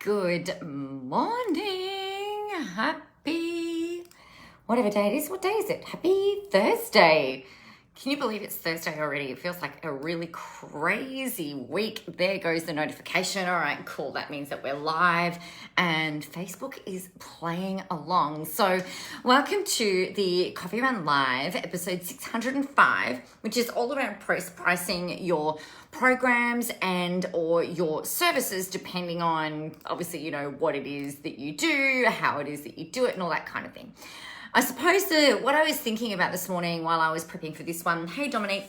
Good morning. Happy, whatever day it is. What day is it? Happy Thursday. Can you believe it's Thursday already? It feels like a really crazy week. There goes the notification. All right, cool. That means that we're live and Facebook is playing along. So welcome to the Coffee Run Live, episode 605, which is all about pricing your programs and or your services, depending on, obviously, you know, what it is that you do, how it is that you do it, and all that kind of thing. I suppose what I was thinking about this morning while I was prepping for this one, hey Dominique,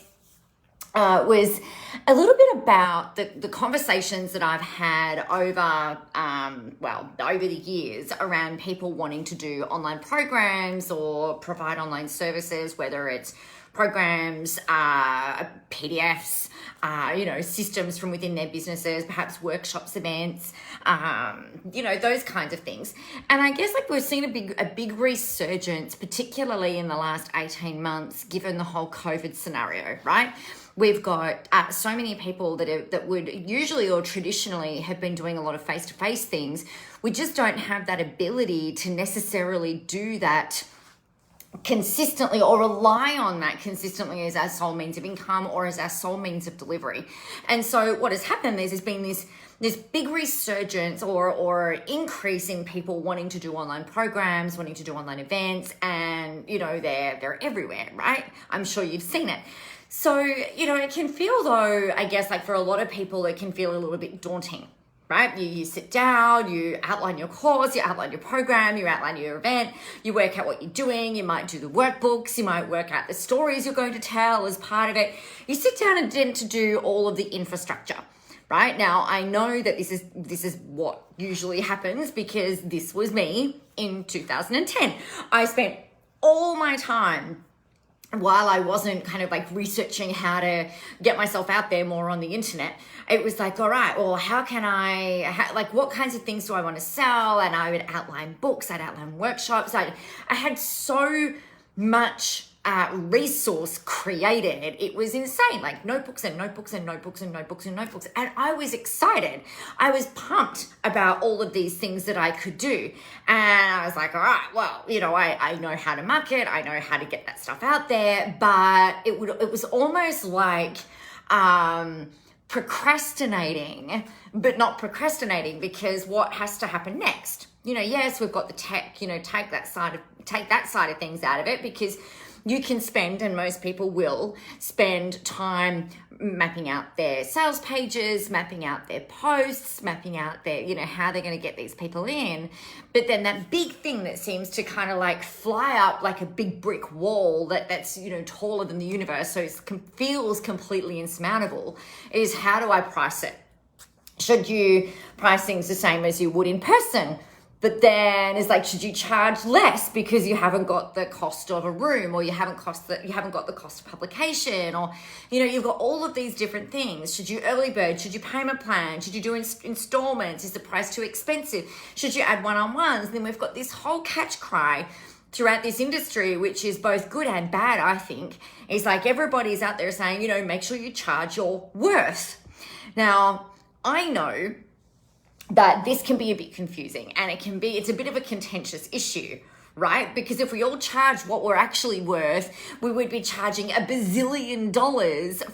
was a little bit about the conversations that I've had over the years around people wanting to do online programs or provide online services, whether it's programs, PDFs, systems from within their businesses, perhaps workshops, events, those kinds of things. And I guess we've seen a big resurgence, particularly in the last 18 months, given the whole COVID scenario, right? We've got so many people that would usually or traditionally have been doing a lot of face-to-face things. We just don't have that ability to necessarily do that consistently or rely on that consistently as our sole means of income or as our sole means of delivery. And so what has happened is there's been this big resurgence or increase in people wanting to do online programs, wanting to do online events, and they're everywhere, right? I'm sure you've seen it. So, it can feel though, I guess for a lot of people, it can feel a little bit daunting, right? You sit down, you outline your course, you outline your program, you outline your event, you work out what you're doing, you might do the workbooks, you might work out the stories you're going to tell as part of it. You sit down and then to do all of the infrastructure, right? Now, I know that this is what usually happens because this was me in 2010. I spent all my time while I wasn't researching how to get myself out there more on the internet. It was all right, well, how can what kinds of things do I want to sell? And I would outline books, I'd outline workshops. I had so much resource created. It was insane, notebooks and notebooks and notebooks and notebooks and notebooks. And I was excited. I was pumped about all of these things that I could do. And I was all right, well, I know how to market. I know how to get that stuff out there. But it was almost procrastinating, but not procrastinating, because what has to happen next? Yes, we've got the tech, take that side of things out of it, because you can spend, and most people will spend time mapping out their sales pages, mapping out their posts, mapping out their, how they're going to get these people in. But then that big thing that seems to fly up like a big brick wall that's taller than the universe, so it feels completely insurmountable, is how do I price it? Should you price things the same as you would in person? But then it's should you charge less because you haven't got the cost of a room, or you haven't got the cost of publication, or you've got all of these different things. Should you early bird? Should you payment plan? Should you do installments? Is the price too expensive? Should you add one-on-ones? And then we've got this whole catch cry throughout this industry, which is both good and bad, I think. It's everybody's out there saying, make sure you charge your worth. Now, I know that this can be a bit confusing, and it's a bit of a contentious issue, right? Because if we all charge what we're actually worth, we would be charging $1 bazillion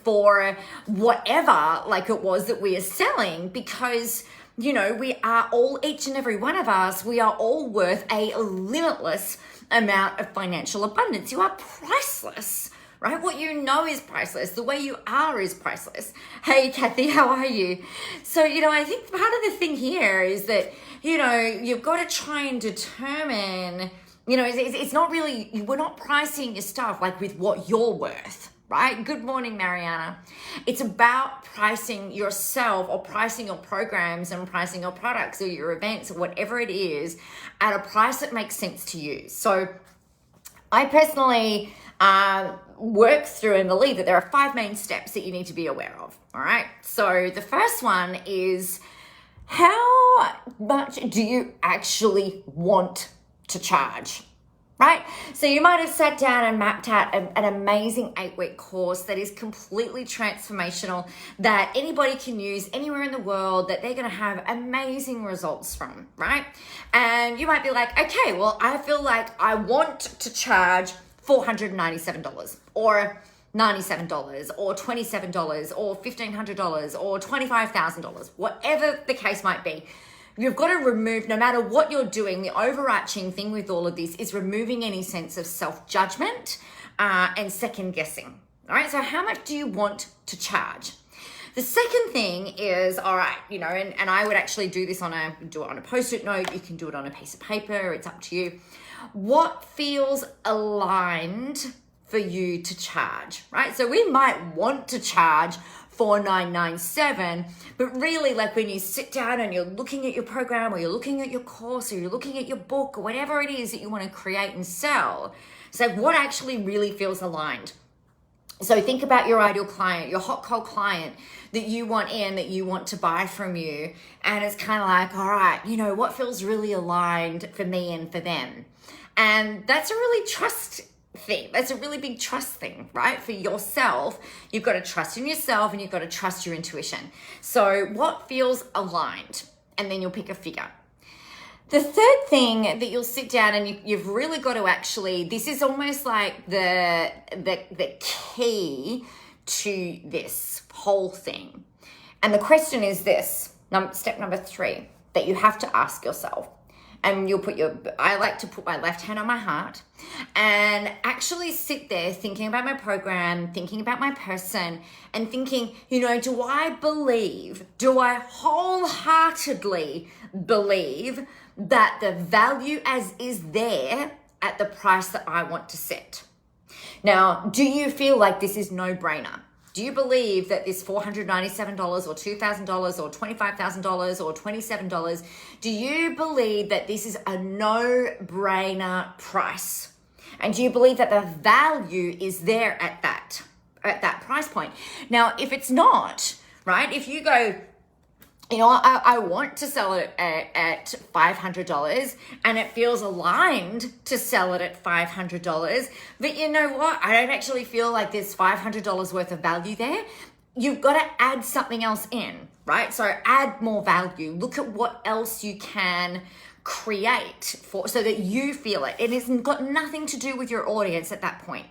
for whatever it was that we are selling, because we are all, each and every one of us, we are all worth a limitless amount of financial abundance. You are priceless, right? What you know is priceless. The way you are is priceless. Hey, Kathy, how are you? So, I think part of the thing here is that, you've got to try and determine, it's not really, we're not pricing your stuff with what you're worth, right? Good morning, Mariana. It's about pricing yourself, or pricing your programs and pricing your products or your events or whatever it is at a price that makes sense to you. So I personally work through and believe that there are 5 main steps that you need to be aware of. All right. So the first one is, how much do you actually want to charge? right? So you might have sat down and mapped out an amazing 8-week course that is completely transformational, that anybody can use anywhere in the world, that they're going to have amazing results from, right? And you might be like, okay, well, I feel like I want to charge $497 or $97 or $27 or $1,500 or $25,000, whatever the case might be. You've got to remove, no matter what you're doing, the overarching thing with all of this is removing any sense of self-judgment and second guessing. All right, so how much do you want to charge? The second thing is, all right, you know, and I would actually do this do it on a Post-it note. You can do it on a piece of paper. It's up to you. What feels aligned for you to charge, right? So we might want to charge $4,997, but really, like when you sit down and you're looking at your program or you're looking at your course or you're looking at your book or whatever it is that you want to create and sell, it's like what actually really feels aligned. So think about your ideal client, your hot cold client that you want in, that you want to buy from you. And it's kind of like, all right, you know, what feels really aligned for me and for them? And that's a really trust thing. That's a really big trust thing, right? For yourself, you've got to trust in yourself and you've got to trust your intuition. So what feels aligned? And then you'll pick a figure. The third thing that you'll sit down and you've really got to actually, this is almost like the key to this whole thing. And the question is this, step number 3, that you have to ask yourself. And you'll I like to put my left hand on my heart and actually sit there thinking about my program, thinking about my person, and thinking, you know, do I wholeheartedly believe that the value as is there at the price that I want to set? Now, do you feel like this is no-brainer? Do you believe that this $497 or $2,000 or $25,000 or $27, do you believe that this is a no-brainer price? And do you believe that the value is there at that price point? Now, if it's not, right, if you go, you know, I want to sell it at $500 and it feels aligned to sell it at $500, but you know what? I don't actually feel like there's $500 worth of value there. You've got to add something else in, right? So add more value. Look at what else you can create so that you feel it. It has got nothing to do with your audience at that point.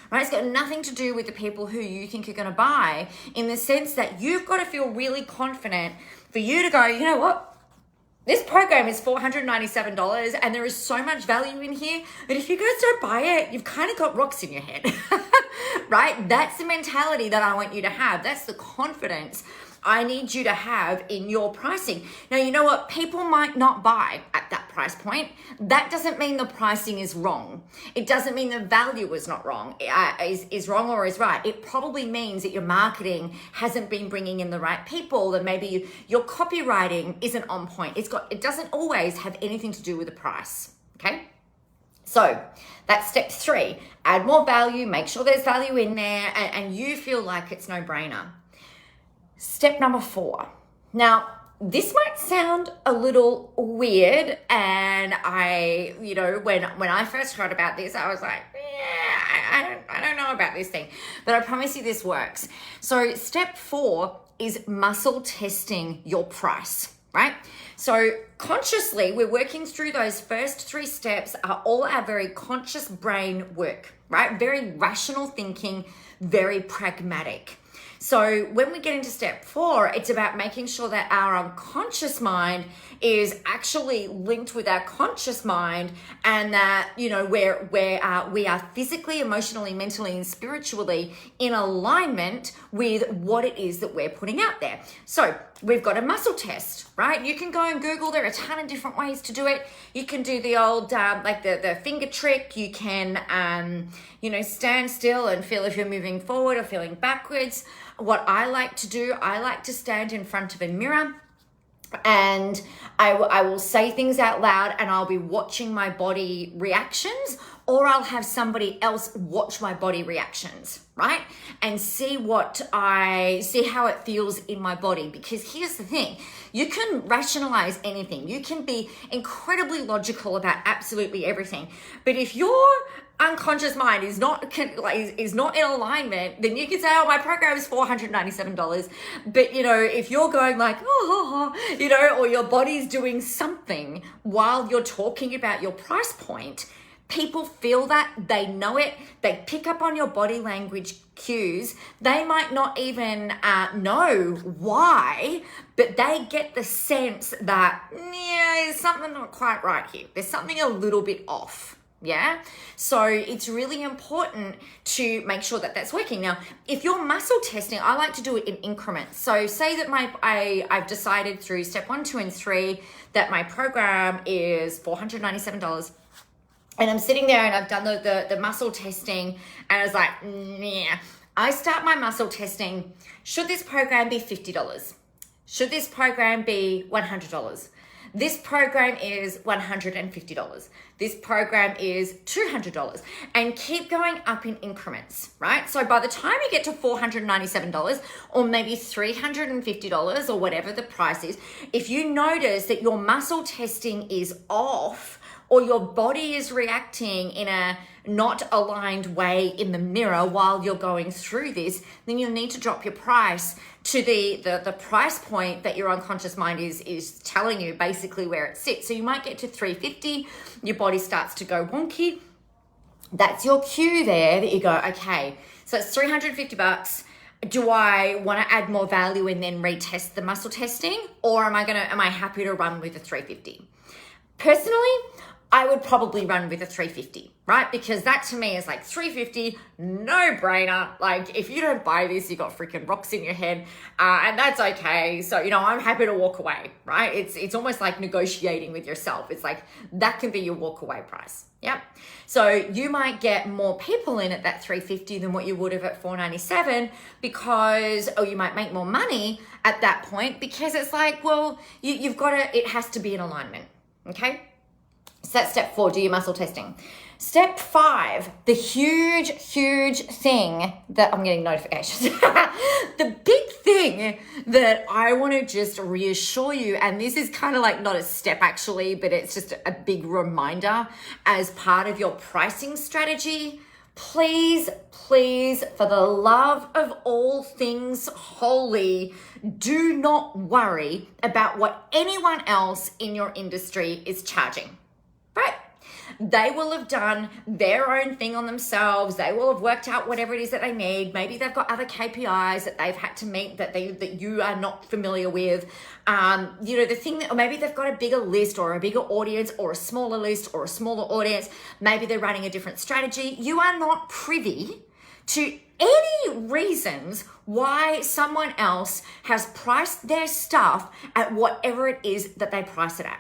Right? It's got nothing to do with the people who you think are going to buy, in the sense that you've got to feel really confident for you to go, you know what? This program is $497 and there is so much value in here that if you guys don't buy it, you've kind of got rocks in your head, right? That's the mentality that I want you to have. That's the confidence I need you to have in your pricing. Now, you know what? People might not buy at that price point. That doesn't mean the pricing is wrong. It doesn't mean the value is not wrong, is wrong or is right. It probably means that your marketing hasn't been bringing in the right people, that maybe your copywriting isn't on point. It doesn't always have anything to do with the price, okay? So that's step 3. Add more value, make sure there's value in there, and you feel like it's no-brainer. Step number 4. Now, this might sound a little weird, and I, you know, when I first heard about this, I was like, yeah, I don't know about this thing, but I promise you this works. So step 4 is muscle testing your price, right? So consciously, we're working through those first 3 steps are all our very conscious brain work, right? Very rational thinking, very pragmatic. So when we get into step 4, it's about making sure that our unconscious mind is actually linked with our conscious mind, and that, you know, we are physically, emotionally, mentally, and spiritually in alignment with what it is that we're putting out there. So we've got a muscle test, right? You can go and Google. There are a ton of different ways to do it. You can do the old, like the finger trick. You can, you know, stand still and feel if you're moving forward or feeling backwards. What I like to do, I like to stand in front of a mirror, and I will say things out loud, and I'll be watching my body reactions or I'll have somebody else watch my body reactions, right? And see how it feels in my body. Because here's the thing, you can rationalize anything. You can be incredibly logical about absolutely everything. But if your unconscious mind is not in alignment, then you can say, oh, my program is $497. But, if you're going like, or your body's doing something while you're talking about your price point, people feel that, they know it, they pick up on your body language cues. They might not even know why, but they get the sense that, there's something not quite right here. There's something a little bit off. Yeah. So it's really important to make sure that that's working. Now, if you're muscle testing, I like to do it in increments. So say that I've decided through step 1, 2, and 3 that my program is $497. And I'm sitting there and I've done the muscle testing, and I was like, I start my muscle testing. Should this program be $50? Should this program be $100? This program is $150. This program is $200, and keep going up in increments, right? So by the time you get to $497 or maybe $350 or whatever the price is, if you notice that your muscle testing is off, or your body is reacting in a not aligned way in the mirror while you're going through this, then you'll need to drop your price to the price point that your unconscious mind is telling you basically where it sits. So you might get to $350, your body starts to go wonky. That's your cue there that you go, okay, so it's $350. Do I want to add more value and then retest the muscle testing? Or am I happy to run with a $350? Personally, I would probably run with a $350, right? Because that to me is like $350, no brainer. Like if you don't buy this, you got freaking rocks in your head, and that's okay. So, I'm happy to walk away, right? It's almost like negotiating with yourself. It's like that can be your walk away price. Yep. So you might get more people in at that $350 than what you would have at $497 or you might make more money at that point because it's like, well, it has to be in alignment. Okay. So that's step 4, do your muscle testing. Step 5, the huge thing that I'm getting notifications. The big thing that I want to just reassure you, and this is kind of like not a step actually, but it's just a big reminder as part of your pricing strategy. Please, for the love of all things holy, do not worry about what anyone else in your industry is charging. Right? They will have done their own thing on themselves. They will have worked out whatever it is that they need. Maybe they've got other KPIs that they've had to meet that you are not familiar with. The thing that, or maybe they've got a bigger list or a bigger audience or a smaller list or a smaller audience. Maybe they're running a different strategy. You are not privy to any reasons why someone else has priced their stuff at whatever it is that they price it at.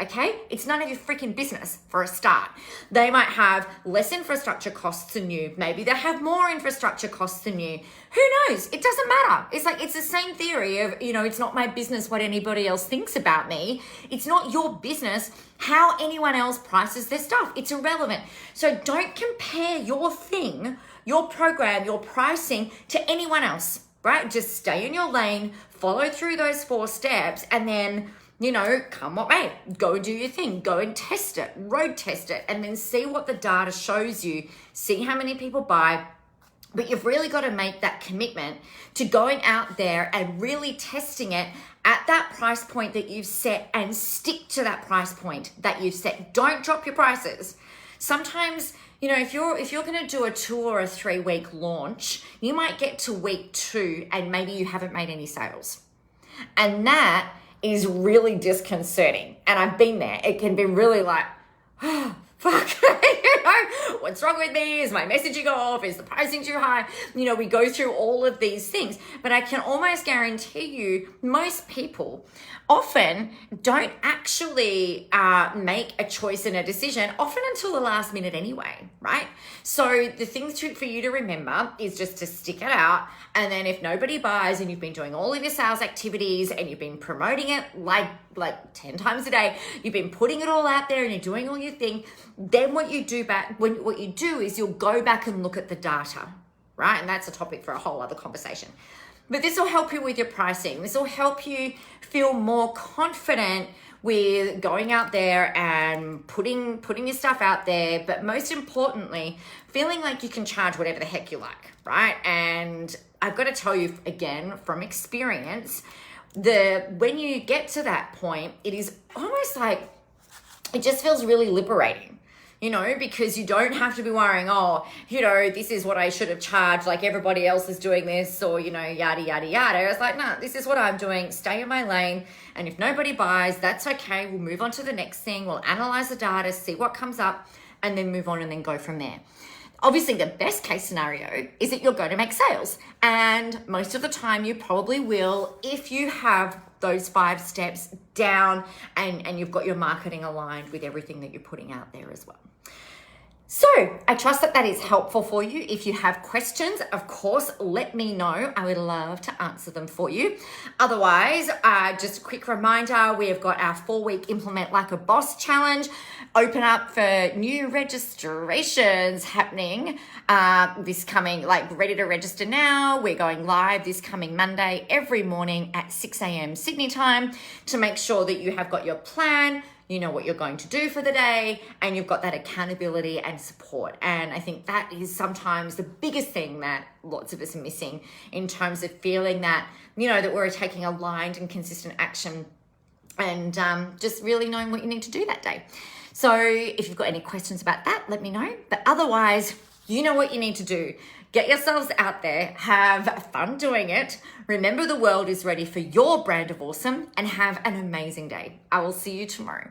Okay? It's none of your freaking business for a start. They might have less infrastructure costs than you. Maybe they have more infrastructure costs than you. Who knows? It doesn't matter. It's the same theory of, it's not my business what anybody else thinks about me. It's not your business how anyone else prices their stuff. It's irrelevant. So don't compare your thing, your program, your pricing to anyone else, right? Just stay in your lane, follow through those 4 steps, and then come what may, go and do your thing, go and test it, road test it, and then see what the data shows you, see how many people buy. But you've really got to make that commitment to going out there and really testing it at that price point that you've set and stick to that price point that you've set. Don't drop your prices. Sometimes, if you're going to do a 2 or a 3-week launch, you might get to week 2 and maybe you haven't made any sales. And that is really disconcerting. And I've been there. It can be really like, oh, fuck, what's wrong with me? Is my messaging off? Is the pricing too high? We go through all of these things, but I can almost guarantee you most people often don't actually make a choice and a decision, often until the last minute anyway, right? So the thing for you to remember is just to stick it out. And then if nobody buys and you've been doing all of your sales activities and you've been promoting it like 10 times a day, you've been putting it all out there and you're doing all your thing, Then what you do is you'll go back and look at the data, right? And that's a topic for a whole other conversation. But this will help you with your pricing. This will help you feel more confident with going out there and putting your stuff out there, but most importantly, feeling like you can charge whatever the heck you like, right? And I've got to tell you again from experience, when you get to that point, it is almost like it just feels really liberating. Because you don't have to be worrying, this is what I should have charged, like everybody else is doing this, or, yada, yada, yada. It's like, no, this is what I'm doing. Stay in my lane. And if nobody buys, that's okay. We'll move on to the next thing. We'll analyze the data, see what comes up, and then move on and then go from there. Obviously, the best case scenario is that you're going to make sales. And most of the time you probably will if you have those 5 steps down and you've got your marketing aligned with everything that you're putting out there as well. So I trust that is helpful for you. If you have questions, of course, let me know. I would love to answer them for you. Otherwise, just a quick reminder, we have got our 4-week Implement Like a Boss challenge open up for new registrations happening this coming, ready to register now. We're going live this coming Monday every morning at 6 a.m. Sydney time to make sure that you have got your plan, you know what you're going to do for the day, and you've got that accountability and support. And I think that is sometimes the biggest thing that lots of us are missing in terms of feeling that, that we're taking aligned and consistent action and just really knowing what you need to do that day. So if you've got any questions about that, let me know. But otherwise, you know what you need to do. Get yourselves out there, have fun doing it. Remember, the world is ready for your brand of awesome, and have an amazing day. I will see you tomorrow.